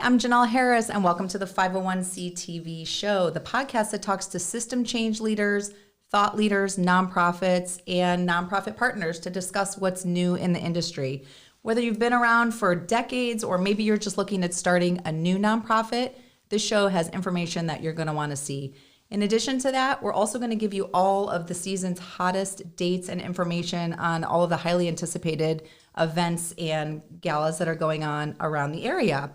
I'm Jenell Harris, and welcome to the 501c TV show, the podcast that talks to system change leaders, thought leaders, nonprofits, and nonprofit partners to discuss what's new in the industry. Whether you've been around for decades or maybe you're just looking at starting a new nonprofit, this show has information that you're going to want to see. In addition to that, we're also going to give you all of the season's hottest dates and information on all of the highly anticipated events and galas that are going on around the area.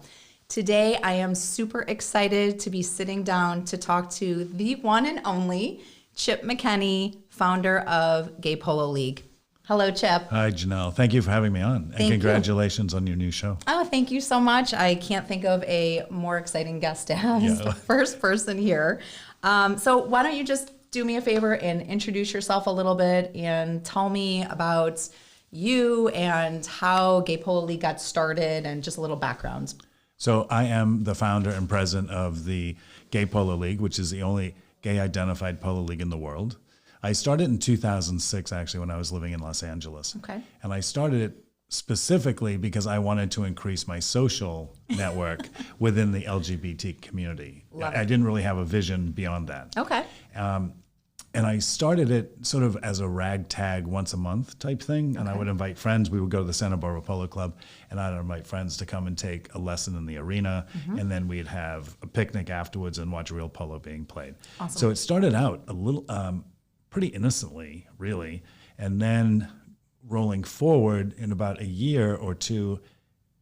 Today, I am super excited to be sitting down to talk to the one and only Chip McKenney, founder of Gay Polo League. Hello, Chip. Hi, Jenell. Thank you for having me on. And congratulations on your new show. Oh, thank you so much. I can't think of a more exciting guest to have as the first person here. So why don't you just do me a favor and introduce yourself a little bit and tell me about you and how Gay Polo League got started and just a little background. So I am the founder and president of the Gay Polo League, which is the only gay-identified polo league in the world. I started in 2006, actually, when I was living in Los Angeles. Okay. And I started it specifically because I wanted to increase my social network within the LGBT community. I didn't really have a vision beyond that. Okay. And I started it sort of as a ragtag once a month type thing. And I would invite friends. We would go to the Santa Barbara Polo Club, and I'd invite friends to come and take a lesson in the arena. And then we'd have a picnic afterwards and watch real polo being played. Awesome. So it started out a little, pretty innocently, really. And then rolling forward in about a year or two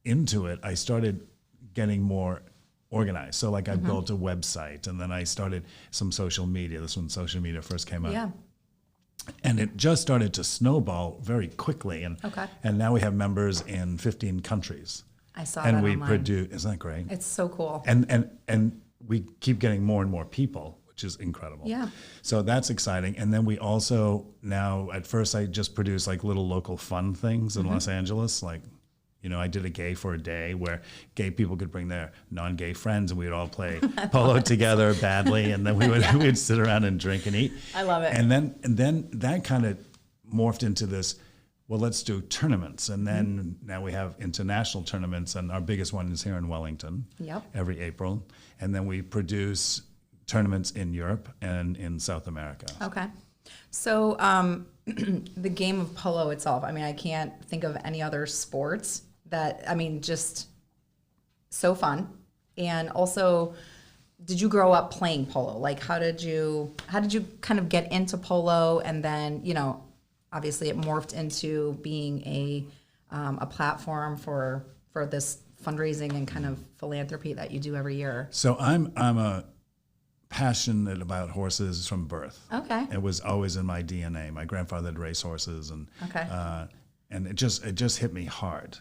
into it, I started getting more organized. So like I built a website, and then I started some social media. This when social media first came out. Yeah. And it just started to snowball very quickly. And now we have members in 15 countries. I saw and that we online. produce, isn't that great? It's so cool. And we keep getting more and more people, which is incredible. Yeah. So that's exciting. And then we also now, at first I just produced like little local fun things in Los Angeles, like, you know, I did a gay for a day where gay people could bring their non-gay friends, and we'd all play polo together badly, and then we would sit around and drink and eat. I love it. And then that kind of morphed into this, well, let's do tournaments. And then now we have international tournaments, and our biggest one is here in Wellington every April. And then we produce tournaments in Europe and in South America. Okay. So the game of polo itself, I mean, I can't think of any other sports that, I mean, just so fun. And also, did you grow up playing polo? Like, how did you kind of get into polo? And then, you know, obviously it morphed into being a platform for this fundraising and kind of philanthropy that you do every year. So I'm a passionate about horses from birth. Okay. It was always in my DNA. My grandfather had race horses, and it just hit me hard.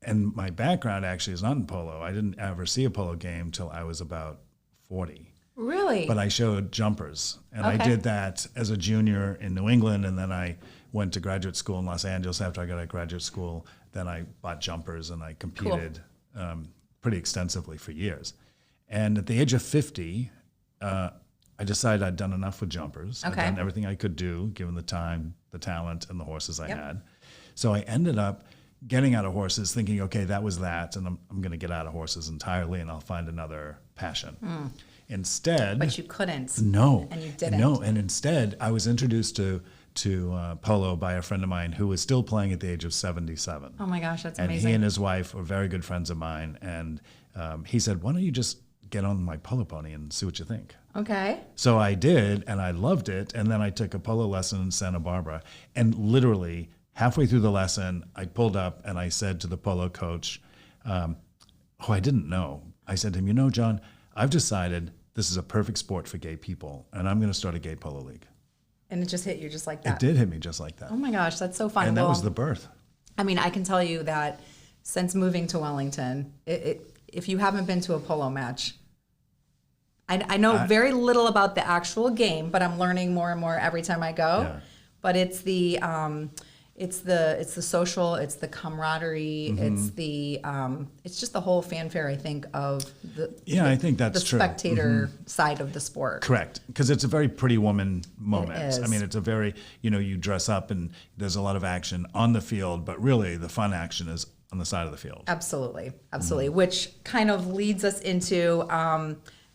And my background actually is not in polo. I didn't ever see a polo game till I was about 40. Really? But I showed jumpers, and I did that as a junior in New England, and then I went to graduate school in Los Angeles. After I got out of graduate school, then I bought jumpers, and I competed pretty extensively for years. And at the age of 50, I decided I'd done enough with jumpers. I'd done everything I could do, given the time, the talent, and the horses I had. So I ended up getting out of horses, thinking, okay, that was that, and I'm going to get out of horses entirely, and I'll find another passion. Instead, but you couldn't. No, and you didn't. No, and instead, I was introduced to polo by a friend of mine who was still playing at the age of 77. Oh my gosh, that's amazing! And he and his wife were very good friends of mine, and he said, "Why don't you just get on my polo pony and see what you think?" Okay. So I did, and I loved it. And then I took a polo lesson in Santa Barbara, and literally halfway through the lesson, I pulled up and I said to the polo coach, who I didn't know, I said to him, "You know, John, I've decided this is a perfect sport for gay people, and I'm going to start a gay polo league." And it just hit you just like that. It did hit me just like that. Oh my gosh, that's so fun. And that was the birth. I mean, I can tell you that since moving to Wellington, if you haven't been to a polo match, I know very little about the actual game, but I'm learning more and more every time I go. Yeah. But it's the social, it's the camaraderie, it's just the whole fanfare, I think, of I think that's true. The spectator side of the sport. Correct, because it's a very pretty woman moment. It is. I mean, it's a very, you dress up and there's a lot of action on the field, but really the fun action is on the side of the field. Absolutely. Absolutely. Which kind of leads us into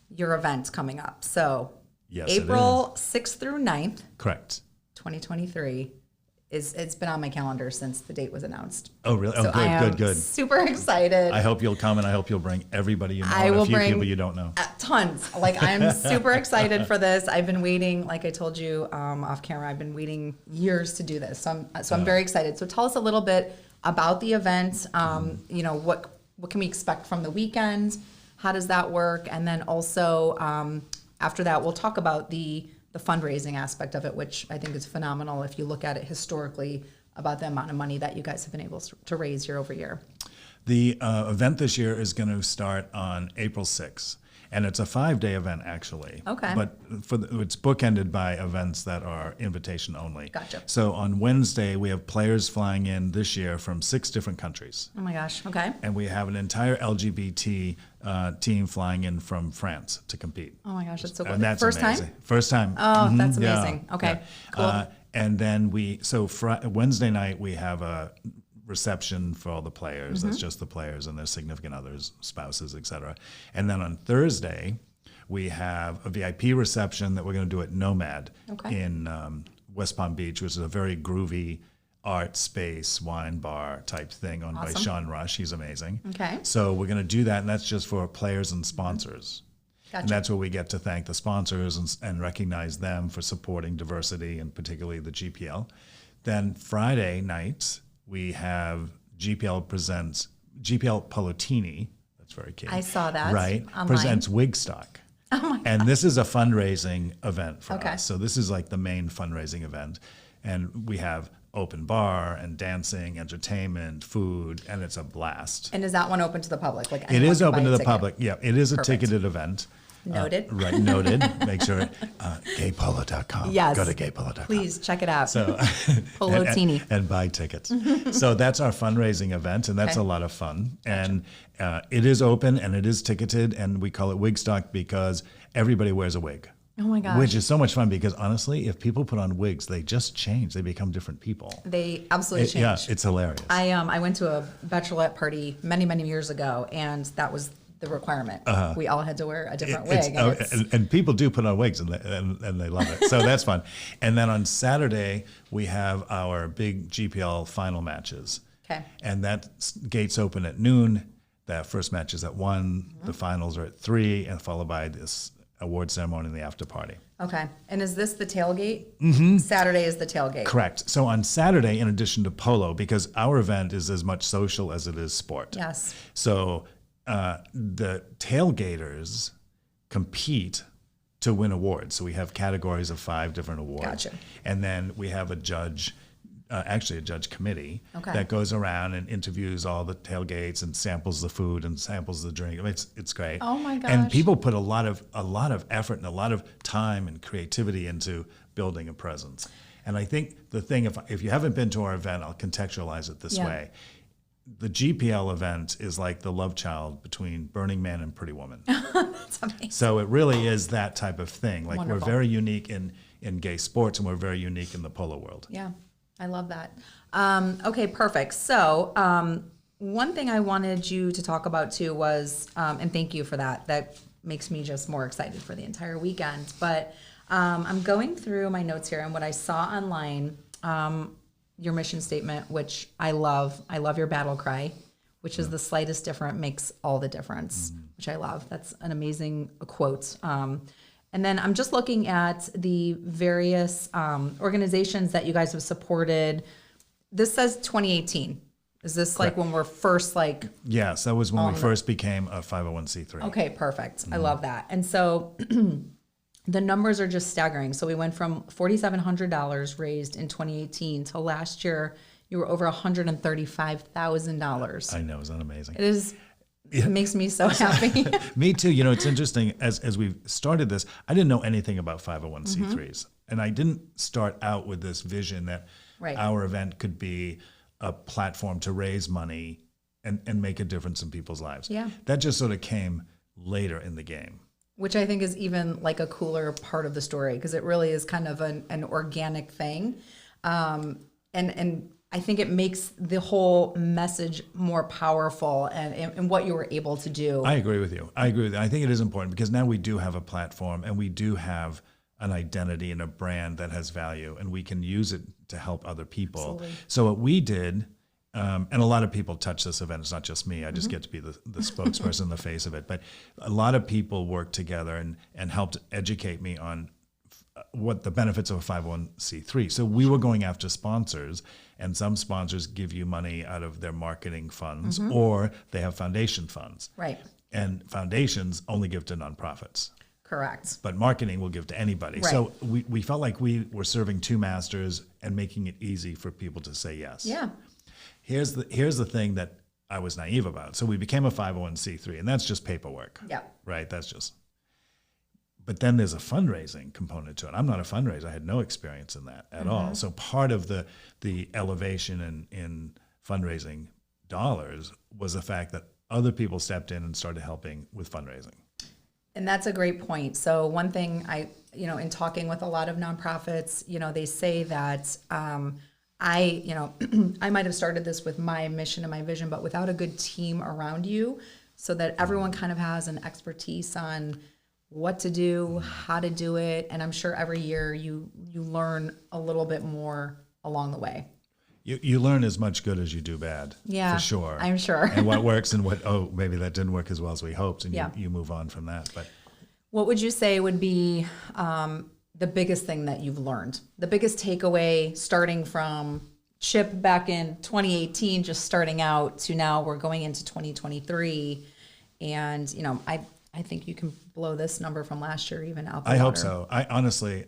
your event coming up. So Yes, April 6th through 9th, Correct. 2023. It's been on my calendar since the date was announced. Oh, really? So Oh, good, I am good. super excited. I hope you'll come, and I hope you'll bring everybody you know, I and will a few bring people you don't know. tons. Like, I'm super excited for this. I've been waiting, like I told you off camera, I've been waiting years to do this. So I'm very excited. So tell us a little bit about the event. You know, what can we expect from the weekend? How does that work? And then also after that, we'll talk about the fundraising aspect of it, which I think is phenomenal if you look at it historically about the amount of money that you guys have been able to raise year over year. The event this year is going to start on April 6th, and it's a 5-day event, actually. Okay. But it's bookended by events that are invitation only. Gotcha. So on Wednesday, we have players flying in this year from 6 different countries. Oh my gosh, okay. And we have an entire LGBT team flying in from France to compete. Oh my gosh, that's so cool. And that's First amazing. time? First time. Oh, that's Yeah, amazing. Okay, yeah. cool. And then Wednesday night, we have a reception for all the players. That's just the players and their significant others, spouses, etc. And then on Thursday, we have a VIP reception that we're going to do at Nomad in West Palm Beach, which is a very groovy art space, wine bar type thing owned by Sean Rush. He's amazing. Okay. So we're going to do that, and that's just for players and sponsors. Gotcha. And that's where we get to thank the sponsors and recognize them for supporting diversity, and particularly the GPL. Then Friday night, we have GPL Polotini. That's very key. I saw that Right. online. Presents Wigstock. Oh my And this is a fundraising event for Okay. us. So this is like the main fundraising event. And we have open bar and dancing, entertainment, food, and it's a blast. And is that one open to the public? Like It anyone is can open buy to a the ticket? public. Yeah, it is a Perfect. ticketed event. Noted. Right, noted. Make sure. Gaypolo.com. Yes. Go to gaypolo.com. Please check it out. So, Polotini. and buy tickets. So that's our fundraising event, and that's Okay. a lot of fun. And it is open and it is ticketed, and we call it Wigstock because everybody wears a wig. Oh my gosh. Which is so much fun because honestly, if people put on wigs, they just change. They become different people. They absolutely change. Yeah, it's hilarious. I went to a bachelorette party many years ago, and that was the requirement. We all had to wear a different wig. And people do put on wigs, and they love it. So that's fun. And then on Saturday, we have our big GPL final matches. Okay. And that gates open at noon. That first match is at 1. The finals are at 3, and followed by this award ceremony and the after party. Okay. And is this the tailgate? Mm-hmm. Saturday is the tailgate. Correct. So on Saturday, in addition to polo, because our event is as much social as it is sport. Yes. So the tailgaters compete to win awards. So we have categories of 5 different awards. Gotcha. And then we have a judge, actually a judge committee that goes around and interviews all the tailgates and samples the food and samples the drink. I mean, it's great. Oh my gosh. And people put a lot of effort and a lot of time and creativity into building a presence. And I think the thing, if you haven't been to our event, I'll contextualize it this way. The GPL event is like the love child between Burning Man and Pretty Woman. That's amazing. So it really is that type of thing. Like Wonderful. we're very unique in gay sports, and we're very unique in the polo world. Yeah, I love that. Okay, perfect. So one thing I wanted you to talk about too was, and thank you for that. That makes me just more excited for the entire weekend. But I'm going through my notes here, and what I saw online, your mission statement, which I love. I love your battle cry, which is the slightest difference makes all the difference, which I love. That's an amazing quote. And then I'm just looking at the various organizations that you guys have supported. This says 2018. Is this like when we're first like? Yes, that was when we first became a 501c3. Okay, perfect. I love that. And so the numbers are just staggering. So we went from $4,700 raised in 2018 to last year, you were over $135,000. I know, isn't that amazing? It is. It makes me so happy. Me too. You know, it's interesting. As we've started this, I didn't know anything about 501c3s. And I didn't start out with this vision that our event could be a platform to raise money and make a difference in people's lives. Yeah. That just sort of came later in the game. Which I think is even like a cooler part of the story, because it really is kind of an organic thing. And I think it makes the whole message more powerful and what you were able to do. I agree with you. I think it is important because now we do have a platform and we do have an identity and a brand that has value, and we can use it to help other people. Absolutely. So what we did, and a lot of people touch this event. It's not just me. I just get to be the spokesperson, the face of it. But a lot of people worked together and helped educate me on what the benefits of a 501c3. So we were going after sponsors, and some sponsors give you money out of their marketing funds, or they have foundation funds. Right. And foundations only give to nonprofits. Correct. But marketing will give to anybody. Right. So we felt like we were serving two masters and making it easy for people to say yes. Yeah. Here's the thing that I was naive about. So we became a 501c3, and that's just paperwork. Yeah. Right? That's just. But then there's a fundraising component to it. I'm not a fundraiser. I had no experience in that at all. So part of the elevation in fundraising dollars was the fact that other people stepped in and started helping with fundraising. And that's a great point. So one thing in talking with a lot of nonprofits, they say that I might have started this with my mission and my vision, but without a good team around you, so that everyone kind of has an expertise on what to do, how to do it. And I'm sure every year you learn a little bit more along the way. You learn as much good as you do bad. Yeah, for sure. I'm sure. And what works and maybe that didn't work as well as we hoped, and Yeah. you move on from that. But what would you say would be the biggest thing that you've learned? The biggest takeaway starting from Chip back in 2018, just starting out, to now we're going into 2023. And, I think you can blow this number from last year even out the I water. hope so. I honestly,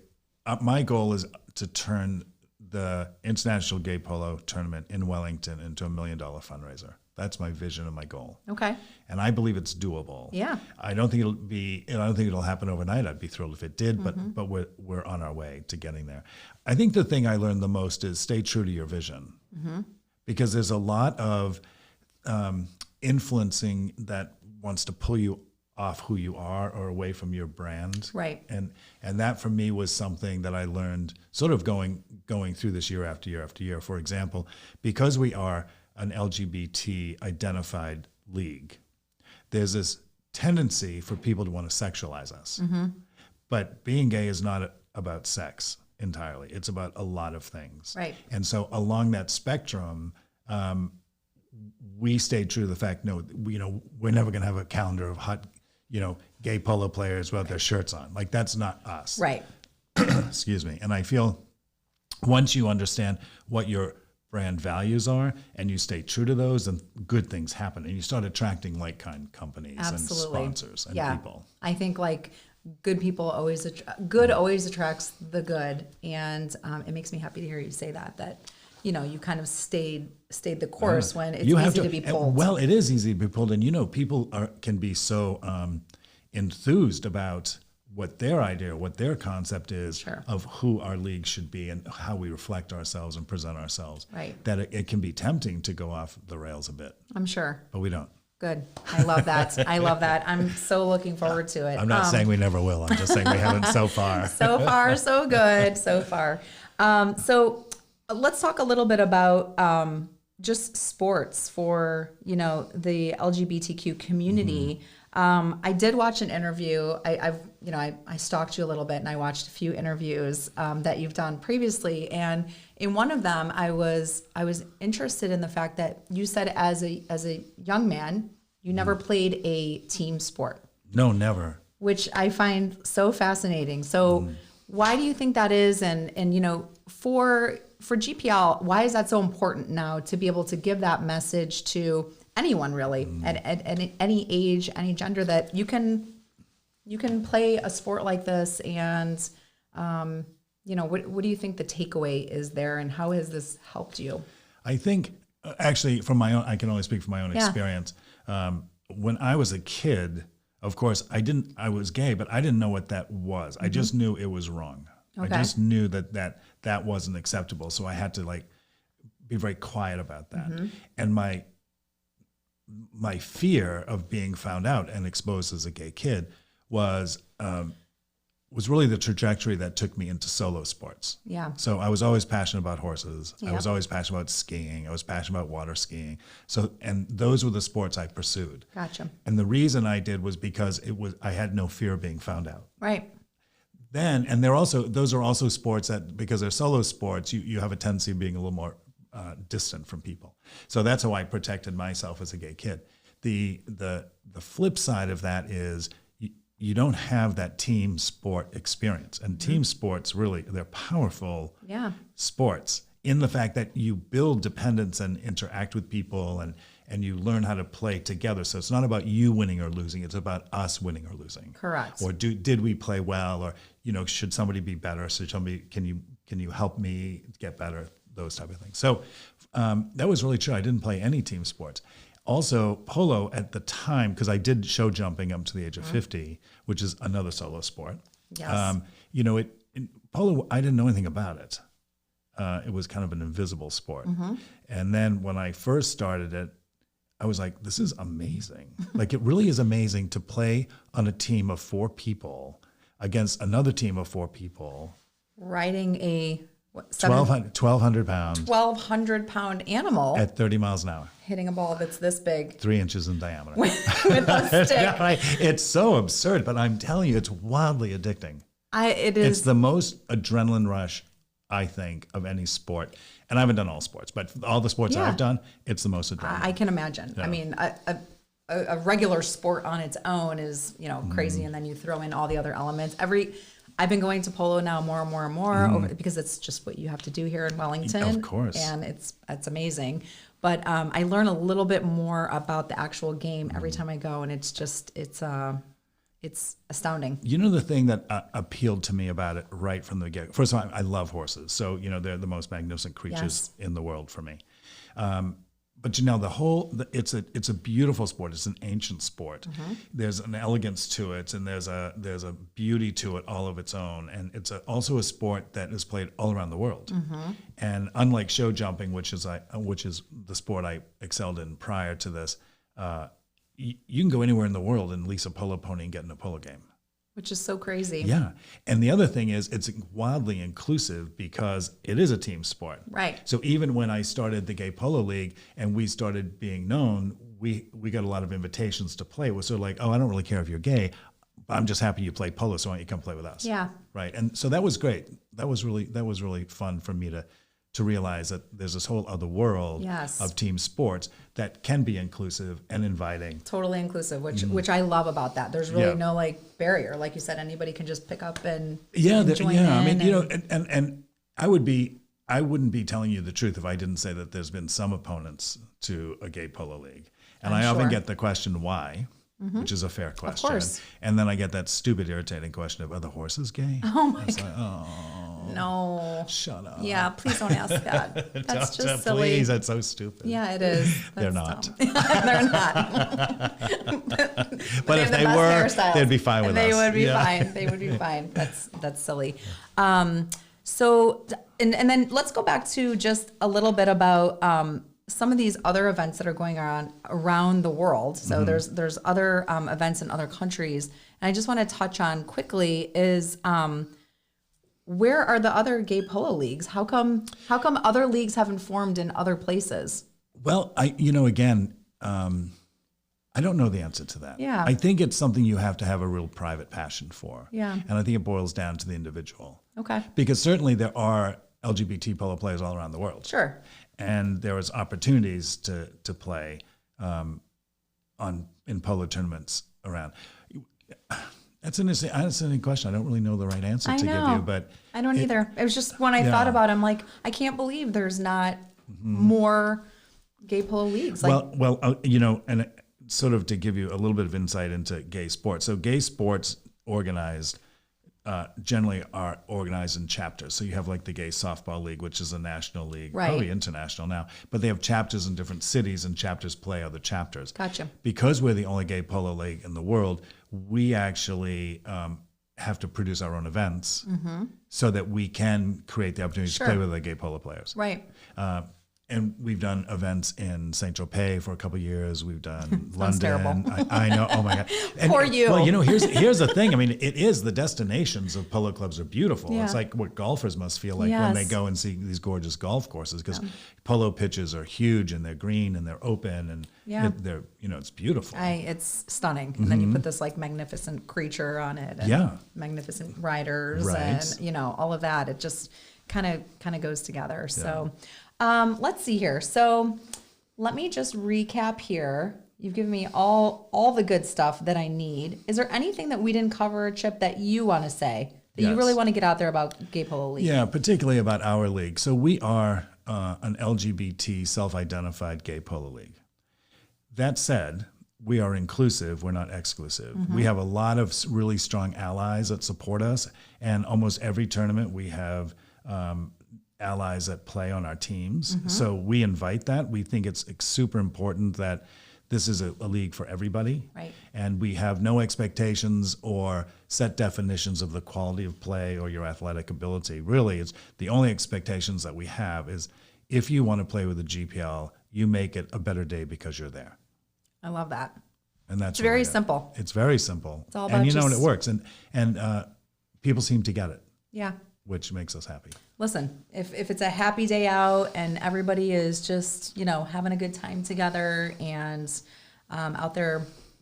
my goal is to turn the International Gay Polo Tournament in Wellington into $1 million fundraiser. That's my vision and my goal. Okay. And I believe it's doable. Yeah. I don't think it'll happen overnight. I'd be thrilled if it did, but we're on our way to getting there. I think the thing I learned the most is stay true to your vision, because there's a lot of influencing that wants to pull you off who you are or away from your brand. Right. And that for me was something that I learned sort of going through this year after year after year. For example, because we are an LGBT identified league, there's this tendency for people to want to sexualize us. But being gay is not about sex entirely. It's about a lot of things. Right. And so along that spectrum, we stayed true to the fact, we're never going to have a calendar of hot, gay polo players without their shirts on. Like, that's not us. Right. Excuse me. And I feel once you understand what your brand values are and you stay true to those, then good things happen. And you start attracting like-kind companies Absolutely. and sponsors and people. I think good people always attracts the good. And it makes me happy to hear you say that you kind of stayed the course when it's easy to be pulled. Well, it is easy to be pulled. And, people can be so enthused about what their idea, what their concept is of who our league should be and how we reflect ourselves and present ourselves. Right. That it can be tempting to go off the rails a bit. I'm sure. But we don't. Good. I love that. I love that. I'm so looking forward to it. I'm not saying we never will. I'm just saying we haven't so far. So far, so good. So far. So let's talk a little bit about just sports for, the LGBTQ community. I did watch an interview. I stalked you a little bit, and I watched a few interviews that you've done previously. And in one of them, I was interested in the fact that you said as a young man, you never played a team sport. No, never. Which I find so fascinating. So why do you think that is? And for GPL, why is that so important now to be able to give that message to anyone really at any age, any gender, that you can play a sport like this? And what do you think the takeaway is there, and how has this helped you? I think actually from my own, I can only speak from my own experience. When I was a kid, of course, I was gay, but I didn't know what that was. I just knew it was wrong. Okay. I just knew that wasn't acceptable. So I had to be very quiet about that. And my fear of being found out and exposed as a gay kid was was really the trajectory that took me into solo sports. Yeah. So I was always passionate about horses. I Yep. was always passionate about skiing. I was passionate about water skiing. So, and those were the sports I pursued. Gotcha. And the reason I did was because I had no fear of being found out. Right. Then, and those are also sports that, because they're solo sports, you have a tendency of being a little more distant from people. So that's how I protected myself as a gay kid. The flip side of that is you don't have that team sport experience. And team sports, really, they're powerful sports in the fact that you build dependence and interact with people, and you learn how to play together. So it's not about you winning or losing, it's about us winning or losing. Correct. Or did we play well? Or, should somebody be better? So somebody, can you help me get better? Those type of things. So that was really true. I didn't play any team sports. Also, polo at the time, because I did show jumping up to the age of 50, which is another solo sport. Yes. In polo, I didn't know anything about it. It was kind of an invisible sport. And then when I first started it, I was like, this is amazing. Like, it really is amazing to play on a team of 4 people against another team of 4 people. Riding a 1,200 pounds. 1,200 pound animal. At 30 miles an hour. Hitting a ball that's this big. 3 inches in diameter. with a stick. It's so absurd, but I'm telling you, it's wildly addicting. It is. It's the most adrenaline rush, I think, of any sport. And I haven't done all sports, but all the sports I've done, it's the most adrenaline. I can imagine. Yeah. I mean, a regular sport on its own is, crazy. And then you throw in all the other elements. I've been going to polo now more and more and more because it's just what you have to do here in Wellington. Of course. And it's amazing. But I learn a little bit more about the actual game every time I go. And it's astounding. The thing that appealed to me about it right from the get-go. First of all, I love horses. So, they're the most magnificent creatures in the world for me. But it's a beautiful sport. It's an ancient sport. There's an elegance to it, and there's a beauty to it all of its own. And it's also a sport that is played all around the world. And unlike show jumping, which is the sport I excelled in prior to this, you can go anywhere in the world and lease a polo pony and get in a polo game. Which is so crazy. Yeah. And the other thing is it's wildly inclusive because it is a team sport. Right. So even when I started the Gay Polo League and we started being known, we got a lot of invitations to play. It was sort of like, oh, I don't really care if you're gay. I'm just happy you play polo, so why don't you come play with us? Yeah. Right. And so that was great. That was really fun for me to realize that there's this whole other world of team sports that can be inclusive and inviting. Totally inclusive, which I love about that. There's really no barrier. Like you said, anybody can just pick up and join in. I mean, and I wouldn't be telling you the truth if I didn't say that there's been some opponents to a gay polo league. And I often get the question why, which is a fair question. Of course. And then I get that stupid, irritating question of, are the horses gay? Oh my God. Like, oh, no. Shut up. Yeah, please don't ask that. That's just silly. Please, that's so stupid. Yeah, it is. They're not. They're not. But if they were, they'd be fine with us. They would be fine. They would be fine. That's silly. So, and then let's go back to just a little bit about some of these other events that are going on around the world. So there's other events in other countries. And I just want to touch on quickly is where are the other gay polo leagues? How come other leagues haven't formed in other places? Well, I don't know the answer to that. Yeah. I think it's something you have to have a real private passion for. Yeah. And I think it boils down to the individual. Okay. Because certainly there are LGBT polo players all around the world. Sure. And there was opportunities to play in polo tournaments around. That's an interesting question. I don't really know the right answer to give you, but I don't either. It was just when I thought about it, I'm like, I can't believe there's not more gay polo leagues. And sort of to give you a little bit of insight into gay sports. So gay sports generally are organized in chapters. So you have like the Gay Softball League, which is a national league, probably international now, but they have chapters in different cities and chapters play other chapters. Gotcha. Because we're the only gay polo league in the world, we actually have to produce our own events so that we can create the opportunity to play with the gay polo players. Right. and we've done events in Saint Tropez for a couple of years. We've done London. Terrible. I know. Oh my God. And, Poor you. Well, here's the thing. I mean, it is the destinations of polo clubs are beautiful. Yeah. It's like what golfers must feel like when they go and see these gorgeous golf courses, because polo pitches are huge and they're green and they're open and they're it's beautiful. It's stunning. And then you put this like magnificent creature on it. And magnificent riders and all of that. It just kind of goes together. So let's see here. So let me just recap here. You've given me all the good stuff that I need. Is there anything that we didn't cover, Chip, that you want to say, that you really want to get out there about Gay Polo League? Yeah, particularly about our league. So we are an LGBT self-identified gay polo league. That said, we are inclusive. We're not exclusive. We have a lot of really strong allies that support us. And almost every tournament we have allies that play on our teams. So we invite that. We think it's super important that this is a league for everybody. Right. And we have no expectations or set definitions of the quality of play or your athletic ability. Really, it's the only expectations that we have is if you want to play with the GPL, you make it a better day because you're there. I love that. And that's It's very really simple. It's very simple. It's all about and it works. And people seem to get it. Yeah. Which makes us happy. Listen, if it's a happy day out and everybody is just, having a good time together and out there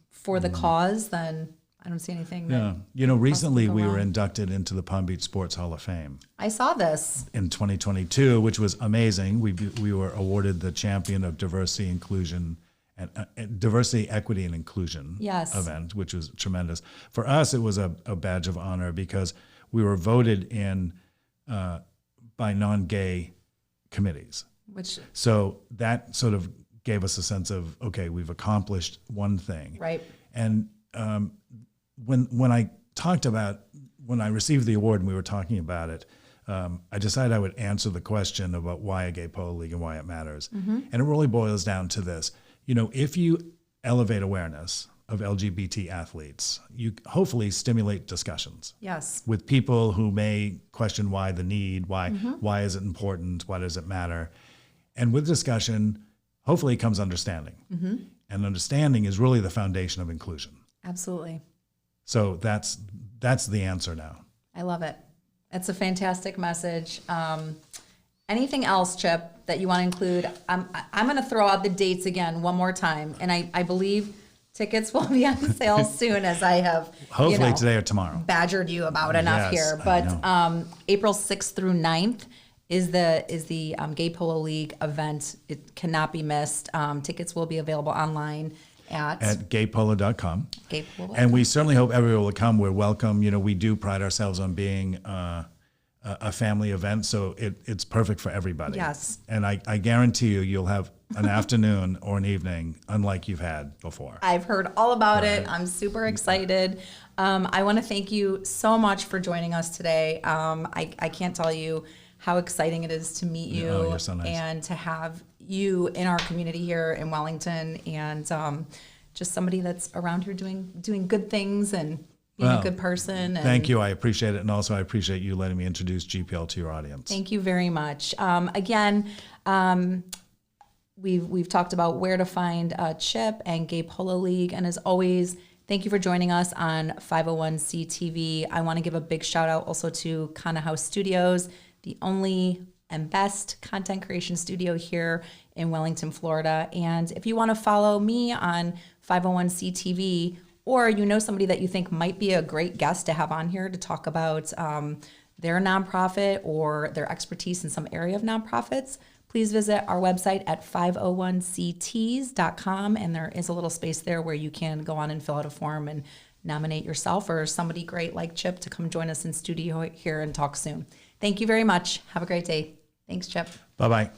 for the cause, then I don't see anything. Recently we were inducted into the Palm Beach Sports Hall of Fame. I saw this. In 2022, which was amazing. We were awarded the Champion of Diversity, Inclusion, and Diversity, Equity, and Inclusion event, which was tremendous. For us, it was a badge of honor because we were voted in by non-gay committees. So that sort of gave us a sense of, okay, we've accomplished one thing. Right. And when I received the award and we were talking about it, I decided I would answer the question about why a gay polo league and why it matters. And it really boils down to this. If you elevate awareness of LGBT athletes, you hopefully stimulate discussions. Yes. With people who may question why the need, why is it important, why does it matter? And with discussion, hopefully comes understanding. And understanding is really the foundation of inclusion. Absolutely. So that's the answer now. I love it. It's a fantastic message. Anything else, Chip, that you want to include? I'm going to throw out the dates again one more time. And I believe tickets will be on sale soon, as I have hopefully today or tomorrow badgered you about enough here. But April 6th through 9th is the Gay Polo League event. It cannot be missed. Tickets will be available online at gaypolo.com. Gaypolo.com. And we certainly hope everyone will come. We're welcome. We do pride ourselves on being a family event, so it's perfect for everybody. Yes. And I guarantee you'll have an afternoon or an evening unlike you've had before. I've heard all about it. I'm super excited. I want to thank you so much for joining us today. I can't tell you how exciting it is to meet you you're so nice. And to have you in our community here in Wellington, and just somebody that's around here doing good things and being a good person. And thank you. I appreciate it. And also I appreciate you letting me introduce GPL to your audience. Thank you very much. Again, we've talked about where to find Chip and Gay Polo League. And as always, thank you for joining us on 501c TV. I want to give a big shout out also to Kana House Studios, the only and best content creation studio here in Wellington, Florida. And if you want to follow me on 501c TV, or somebody that you think might be a great guest to have on here to talk about their nonprofit or their expertise in some area of nonprofits, please visit our website at 501cts.com. And there is a little space there where you can go on and fill out a form and nominate yourself or somebody great like Chip to come join us in studio here and talk soon. Thank you very much. Have a great day. Thanks, Chip. Bye-bye.